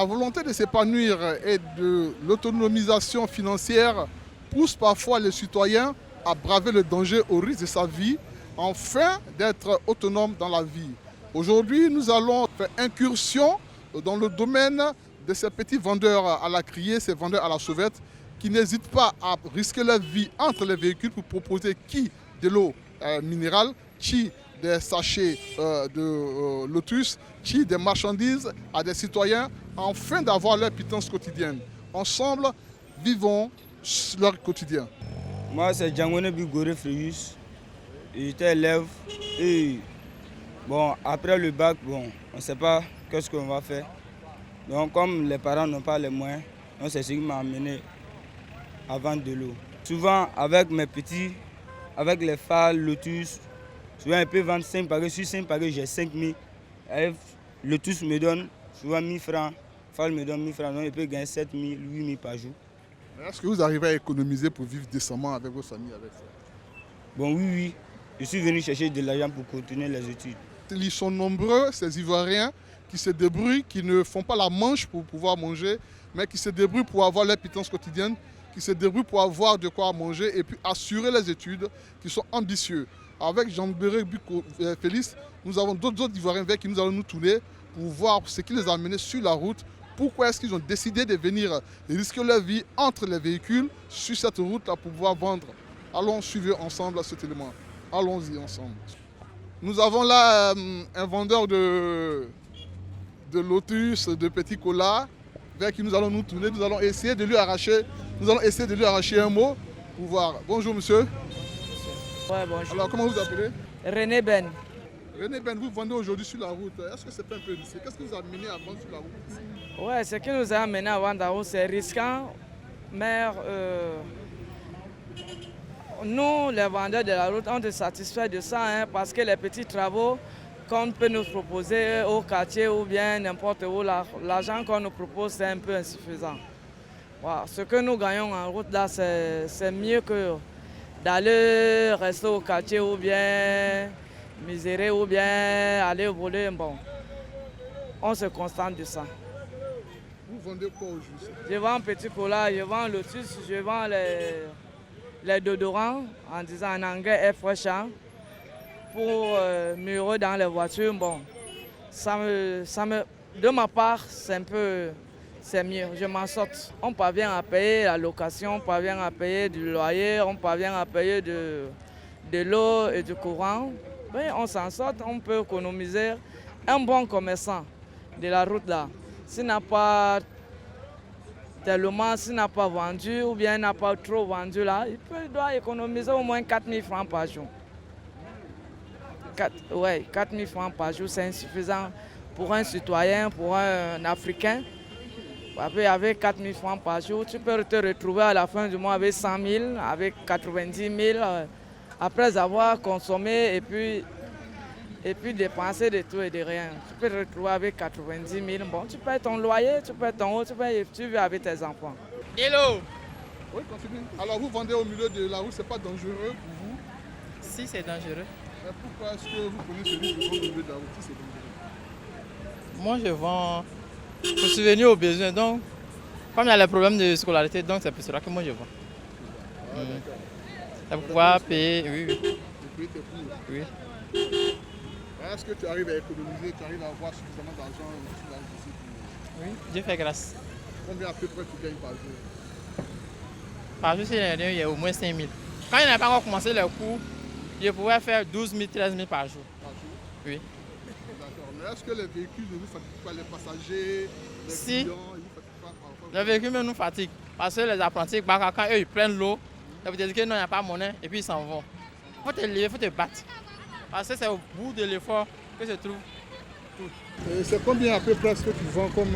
La volonté de s'épanouir et de l'autonomisation financière pousse parfois les citoyens à braver le danger au risque de sa vie, afin d'être autonome dans la vie. Aujourd'hui, nous allons faire incursion dans le domaine de ces petits vendeurs à la criée, ces vendeurs à la sauvette, qui n'hésitent pas à risquer leur vie entre les véhicules pour proposer qui de l'eau minérale, qui des sachets de lotus, qui des marchandises à des citoyens, afin d'avoir leur pitance quotidienne. Ensemble, vivons leur quotidien. Moi, c'est Djangone Bigore Fréjus. J'étais élève et bon, après le bac, bon, on ne sait pas qu'est-ce qu'on va faire. Donc, comme les parents n'ont pas les moyens, c'est ce qui m'a amené à vendre de l'eau. Souvent, avec mes petits, avec les phares, lotus, souvent, je peux vendre 5 paquets. Sur 5 paquets, j'ai 5 000. Lotus me donne souvent 1 000 francs. Phare me donne 1 000 francs. Donc, je peux gagner 7 000, 8 000 par jour. Est-ce que vous arrivez à économiser pour vivre décemment avec vos familles avec ça? Bon, oui. Je suis venu chercher de l'argent pour continuer les études. Ils sont nombreux, ces Ivoiriens, qui se débrouillent, qui ne font pas la manche pour pouvoir manger, mais qui se débrouillent pour avoir leur pitance quotidienne, qui se débrouillent pour avoir de quoi manger et puis assurer les études, qui sont ambitieux. Avec Jean-Béré Félix, nous avons d'autres Ivoiriens vers qui nous allons nous tourner pour voir ce qui les a amenés sur la route. Pourquoi est-ce qu'ils ont décidé de venir risquer leur vie entre les véhicules sur cette route-là pour pouvoir vendre? Allons suivre ensemble cet élément. Allons-y ensemble. Nous avons là un vendeur de lotus, de petits colas, vers qui nous allons nous tourner. Nous allons essayer de lui arracher un mot pour voir. Bonjour monsieur. Ouais, bonjour. Alors comment vous appelez? René Ben. René Ben, vous vendez aujourd'hui sur la route. Est-ce que c'est pas un peu risqué? Qu'est-ce qui vous a amené à vendre sur la route? Ouais, ce qui nous a amené à vendre sur la route, c'est risquant. Mais nous, les vendeurs de la route, on est satisfaits de ça, hein, parce que les petits travaux qu'on peut nous proposer au quartier ou bien n'importe où, l'argent qu'on nous propose, c'est un peu insuffisant. Voilà. Ce que nous gagnons en route, là, c'est mieux que d'aller rester au quartier ou bien misérer ou bien aller voler. Bon, on se contente de ça. Vous vendez quoi au juste? Je vends petit cola, je vends lotus, je vends les déodorants, en disant en anglais air fresher, pour mûrir dans les voitures. Bon, de ma part, c'est mieux, je m'en sors. On parvient à payer la location, on parvient à payer du loyer, on parvient à payer de l'eau et du courant. Oui, on s'en sort, on peut économiser. Un bon commerçant de la route là, s'il n'a pas tellement, s'il n'a pas vendu ou bien n'a pas trop vendu là, il doit économiser au moins 4 000 francs par jour. 4 000 francs par jour, c'est insuffisant pour un citoyen, pour un Africain. Avec 4 000 francs par jour, tu peux te retrouver à la fin du mois avec 100 000, avec 90 000, après avoir consommé et puis dépenser de tout et de rien. Tu peux te retrouver avec 90 000. Bon, tu payes ton loyer, tu payes ton eau, tu vis avec tes enfants. Hello. Oui, continue. Alors vous vendez au milieu de la route, c'est pas dangereux pour vous? Si, c'est dangereux. Mais pourquoi est-ce que vous prenez ce risque de vendre au milieu de la route si c'est dangereux? Moi, je vends pour subvenir aux besoins. Donc, comme il y a les problèmes de scolarité, donc c'est pour cela que moi je vends. Ah, d'accord. C'est pour pouvoir payer, oui. Payer tes cours. Oui. Est-ce que tu arrives à économiser, tu arrives à avoir suffisamment d'argent sur la visite? Oui, Dieu fait grâce. Combien à peu près tu gagnes par jour? Par jour, il y a au moins 5 000. Quand il n'a pas encore commencé les cours, je pouvais faire 12 000, 13 000 par jour. Par jour? Oui. D'accord. Mais est-ce que les véhicules ne vous fatiguent pas, les passagers, les Si. clients, ils ne vous fatiguent pas parfois? Les véhicules même nous fatiguent. Parce que les apprentis, quand eux ils prennent l'eau, ça veut dire que non, il n'y a pas de monnaie et puis ils s'en vont. Il faut te lever, il faut te battre. Parce que c'est au bout de l'effort que se trouve tout. Et c'est combien à peu près ce que tu vends comme...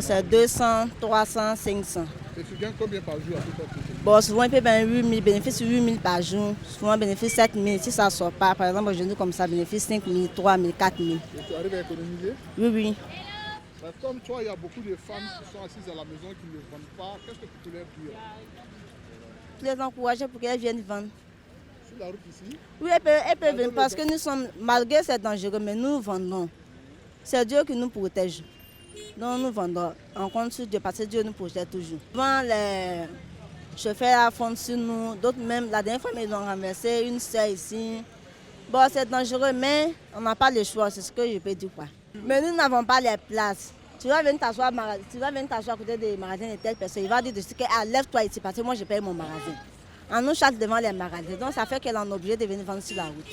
C'est 200, 300, 500. Et tu gagnes combien par jour à peu près? Bon, souvent, il peut gagner 8 000, bénéfice 8 000 par jour. Souvent, bénéfice 7 000. Si ça ne sort pas, par exemple, aujourd'hui, comme ça, bénéfice 5 000, 3 000, 4 000. Et tu arrives à économiser? Oui, oui. Mais comme toi, il y a beaucoup de femmes qui sont assises à la maison qui ne vendent pas. Qu'est-ce que tu peux leur dire? Tous les encourager pour qu'elles viennent vendre. Sur la route ici? Oui, elles peuvent venir parce que nous sommes, malgré c'est dangereux, mais nous vendons. C'est Dieu qui nous protège. Donc nous vendons. On compte sur Dieu parce que Dieu nous projette toujours. Souvent les chauffeurs font sur nous. D'autres même, la dernière fois ils ont renversé une sœur ici. Bon, c'est dangereux, mais on n'a pas le choix, c'est ce que je peux dire. Quoi. Mais nous n'avons pas les places. Tu vas venir t'asseoir à côté des magasins de telle personne. Il va dire de ce qu'elle lève-toi ici parce que moi je paye mon magasin. On nous chasse devant les magasins. Donc ça fait qu'elle est obligée de venir vendre sur la route.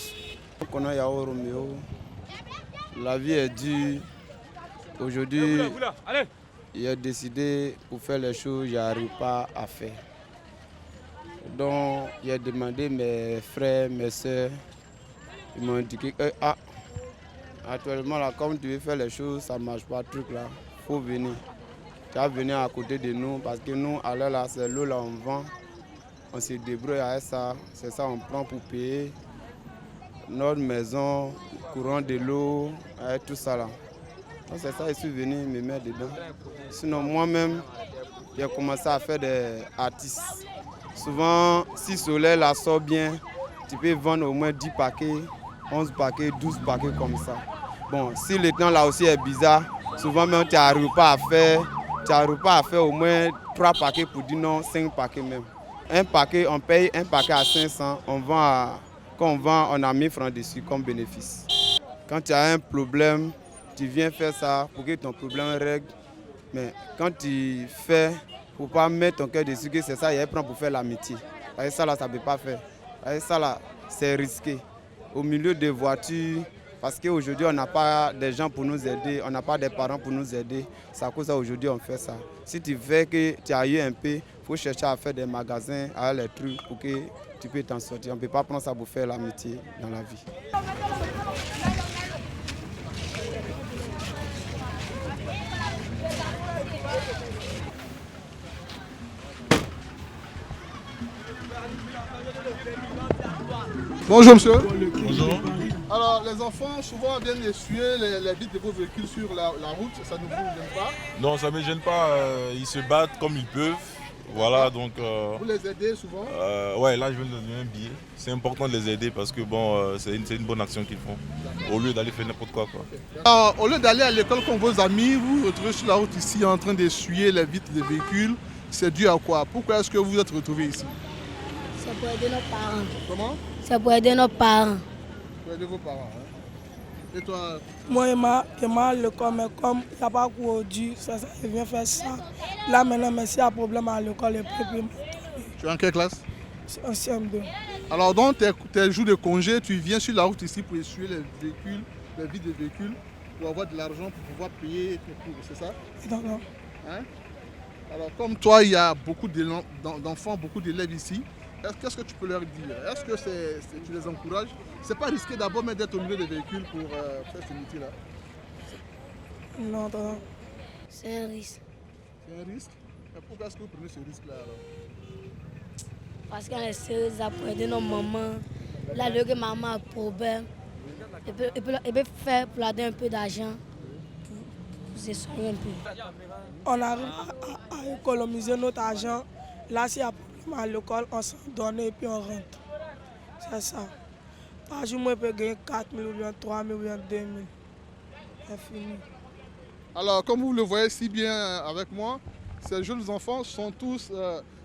La vie est dure. Aujourd'hui, il a décidé pour faire les choses, je n'arrive pas à faire. Donc, il a demandé mes frères, mes soeurs. Ils m'ont indiqué que actuellement, là, comme tu veux faire les choses, ça ne marche pas, truc là. Il faut venir. Tu vas venir à côté de nous parce que nous, alors là, c'est l'eau là, on vend. On se débrouille avec ça. C'est ça, on prend pour payer notre maison, courant de l'eau, tout ça là. Donc c'est ça, je suis venu me mettre dedans. Sinon, moi-même, j'ai commencé à faire des artistes. Souvent, si le soleil la sort bien, tu peux vendre au moins 10 paquets, 11 paquets, 12 paquets comme ça. Bon, si le temps là aussi est bizarre, souvent même tu n'arrives pas à faire au moins 3 paquets pour dire non, 5 paquets même. Un paquet, on paye un paquet à 500, quand on vend, on a 1000 francs dessus comme bénéfice. Quand tu as un problème, tu viens faire ça pour que ton problème règle. Mais quand tu fais, pour ne pas mettre ton cœur dessus, que c'est ça, il prend pour faire l'amitié. Ça là, ça ne peut pas faire. Ça là, c'est risqué. Au milieu des voitures, parce qu'aujourd'hui, on n'a pas des gens pour nous aider, on n'a pas des parents pour nous aider. C'est à cause de ça aujourd'hui on fait ça. Si tu veux que tu ailles un peu, il faut chercher à faire des magasins, à les trucs pour que tu peux t'en sortir. On ne peut pas prendre ça pour faire l'amitié dans la vie. Bonjour monsieur. Bonjour. Alors les enfants souvent viennent essuyer les vitres de vos véhicules sur la route, ça ne vous gêne pas? Non, ça ne me gêne pas, ils se battent comme ils peuvent. Voilà, donc... vous les aidez souvent? Ouais, là je viens de donner un billet. C'est important de les aider parce que bon, c'est une bonne action qu'ils font. Au lieu d'aller faire n'importe quoi. Alors, au lieu d'aller à l'école comme vos amis, vous vous retrouvez sur la route ici en train d'essuyer les vitres des véhicules. C'est dû à quoi? Pourquoi est-ce que vous vous êtes retrouvés ici? C'est pour aider nos parents. Comment? C'est pour aider nos parents. Pour aider vos parents. Hein? Et toi? Moi, je vais à l'école, mais comme il n'y a pas cours aujourd'hui, je viens faire ça. Là, maintenant, mais s'il y a un problème à l'école, tu es en quelle classe? En CM2. Alors, dans tes jours de congé, tu viens sur la route ici pour essuyer les véhicules, les vitres des véhicules, pour avoir de l'argent pour pouvoir payer tes cours, c'est ça? Non. Hein? Alors, comme toi, il y a beaucoup d'enfants, beaucoup d'élèves ici. Qu'est-ce que tu peux leur dire? Est-ce que tu les encourages? C'est pas risqué d'abord d'être au milieu des véhicules pour faire ce métier-là? Non. C'est un risque. C'est un risque? Mais pourquoi est-ce que vous prenez ce risque-là alors? Parce qu'on est sérieux pour aider nos mamans. Là, le que maman a un problème, il peut faire pour lui donner un peu d'argent pour se soigner un peu. On arrive à économiser notre argent. Là, s'il y a un problème à l'école, on s'en donne et puis on rentre. C'est ça. Par jour, moi, je peux gagner 4 000 ou bien 3 000 ou bien 2 000. C'est fini. Alors, comme vous le voyez si bien avec moi, ces jeunes enfants sont tous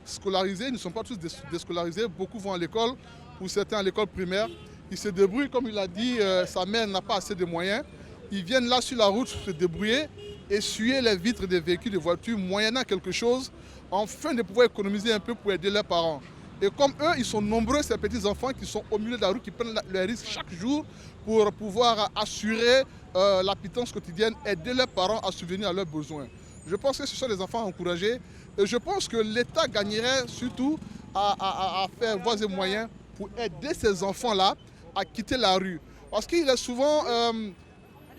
scolarisés, ils ne sont pas tous déscolarisés. Beaucoup vont à l'école, ou certains à l'école primaire. Ils se débrouillent, comme il a dit, sa mère n'a pas assez de moyens. Ils viennent là sur la route se débrouiller, essuyer les vitres des véhicules, des voitures, moyennant quelque chose, afin de pouvoir économiser un peu pour aider leurs parents. Et comme eux, ils sont nombreux, ces petits-enfants qui sont au milieu de la route, qui prennent le risque chaque jour pour pouvoir assurer la pitance quotidienne, aider leurs parents à subvenir à leurs besoins. Je pense que ce sont des enfants encouragés. Et je pense que l'État gagnerait surtout à faire voies et moyens pour aider ces enfants-là à quitter la rue. Parce qu'il est souvent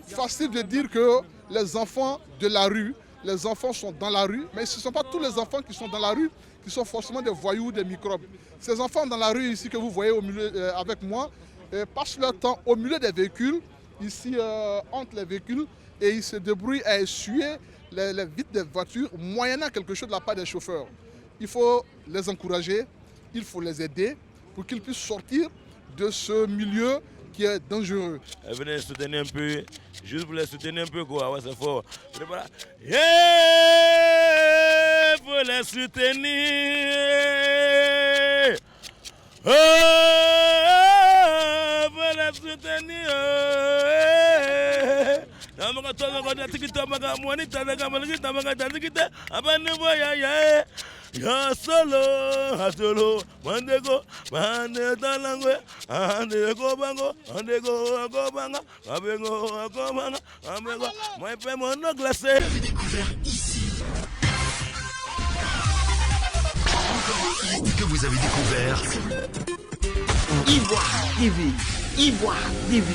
facile de dire que les enfants de la rue, les enfants sont dans la rue, mais ce ne sont pas tous les enfants qui sont dans la rue qui sont forcément des voyous, des microbes. Ces enfants dans la rue ici que vous voyez au milieu, avec moi passent leur temps au milieu des véhicules, ici entre les véhicules, et ils se débrouillent à essuyer les vitres des voitures, moyennant quelque chose de la part des chauffeurs. Il faut les encourager, il faut les aider pour qu'ils puissent sortir de ce milieu qui est dangereux. Venez soutenir un peu, juste pour les soutenir un peu quoi, ouais c'est fort. Yeah, faut les soutenir. Oh, faut les soutenir. Namaka tono ko tikita maka mwani tanaka malika maka tikita abane boya ya ya solo mandego mane talangwe andego bango andego banga abengo banga amego moi pe mono glacé. Que vous avez découvert Ivoire TV.